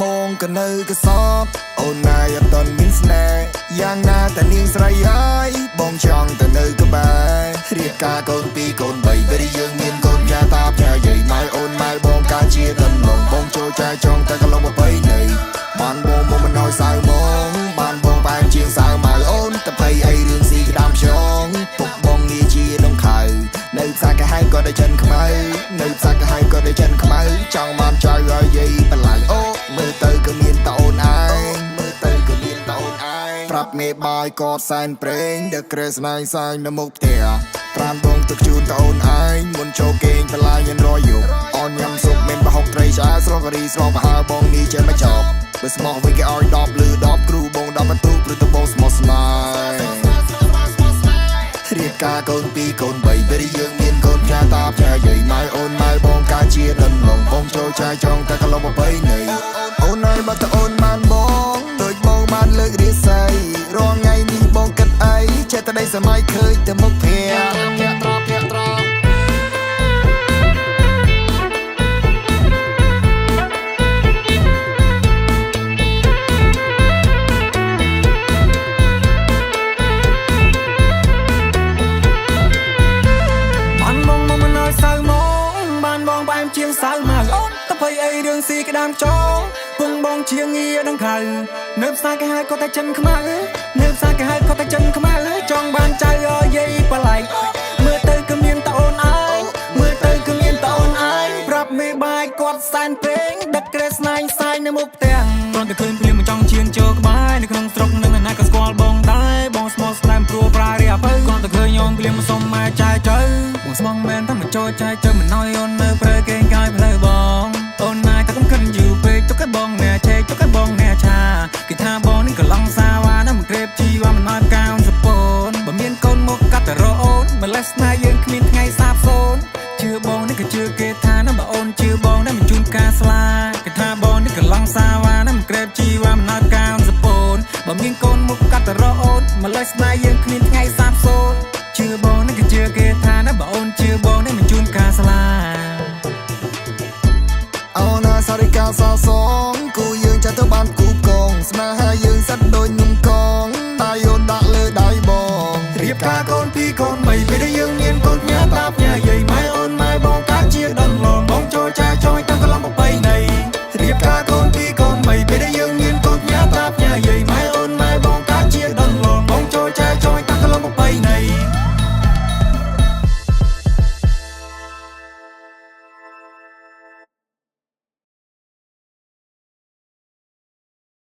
បងក៏នៅកសបអូនណាយអត់តន់មានស្នេហ៍យ៉ាងណាតែនាងស្រីហើយបងចង់ទៅនៅក្បែររៀបការកូន2កូន3ពេលយើងមានកូនយ៉ាតាផ្ញើយាយម៉ែអូនម៉ែបងកាជាដំឡងបងចូលចាយចង់តែកន្លងប្របីនៃបានបងមកមិនឲ្យសៅមកបានបងបែបជាងសៅម៉ៅអូនតែភ័យអីរឿងស៊ីក្តាមខ្យងពុកបងងាយជាដងខៅនៅផ្សារកាហាយក៏ได้ចិនខ្មៅនៅផ្សារកាហាយក៏ได้ចិនខ្មៅចង់បានចៅឲ្យយាយបន្លាយអូមើលទៅក៏មានតអូនឯងមើលទៅក៏មានតអូនឯងប្រាប់មេបាយកតសែនព្រេងដឹកក្រែស្នែងសាយនៅមុខផ្ទះប្រានបងទឹកជូនតអូនឯងមុនចូលគេងបន្លាយញ៉ាំរយយកអូនញ៉ាំស៊ុបមានប្រហុកត្រីឆ្អែតស្រស់ការីស្រស់ប្រហើបងនេះចេះមកចប់បើស្មោះវិញគេឲ្យ10លឺ10គ្រូបង10បន្ទុកព្រឹកទៅបងស្មោះស្នេហ៍រៀបការកូន2កូន3ពេលយើងមានកូនផ្ញើតាផ្ញើយាយម៉ែអូនម៉ែបងកាជាដំឡងបងចូលចាយចង់តែកន្លងប្របីនៃអូនឲ្យមកទៅអូនបានបងដូចបងបានលើករាសីរាល់ថ្ងៃនេះបងគិតអីចេះតែដីសម័យឃើញតែមុខភ័ក្រជាងសៅមកអូនតភ័យអីរឿងស៊ីក្តាមចងពងបងជាងងារដងខៅនៅផ្សារគេហៅក៏តែចិនខ្មៅនៅផ្សារគេហៅក៏តែចិនខ្មៅចង់បានចៅឲ្យយាយបលែងមើលទៅក៏មានតអូនអើយមើលទៅក៏មានតអូនអើយប្រាប់មេបាយគាត់សែនពេងដឹកក្រែស្នែងសាយនៅមុខផ្ទះគ្រាន់តែឃើញភ្លាមចង់ជៀនចូលក្បែរនៅក្នុងស្រុកនឹងណាក៏ស្គាល់បងដែរបងស្មោះស្នេហ៍ព្រោះប្រារីអភ័យគ្រាន់តែឃើញអូនភ្លាមសុំមកចាយទៅបងស្មងមែនតែមកចូលចាយទៅមិនណយអូននៅព្រែគេកាយផ្លូវបងអូនណាយតែកំខិនយូរពេកទុកឲ្យបងណែឆេកទុកឲ្យបងណែឆាគេថាបងនេះក៏ឡងសាវ៉ាណាមិនក្រេបជីវ៉ាមិនអត់កោនសពូនបើមានកូនមកកាត់តែរអូនម្លេះស្នេហ៍យើងគ្មានថ្ងៃសាបសូន្យជឿបងនេះក៏ជឿគេថាណាបើអូនជឿបងណាមិនជូនការស្លាគេថាបងនេះក៏ឡងសាវ៉ាណាមិនក្រេបជីវ៉ាមិនអត់កោនសពូនបើមានកូនមកកាត់តែរអូនម្លេះស្នេហ៍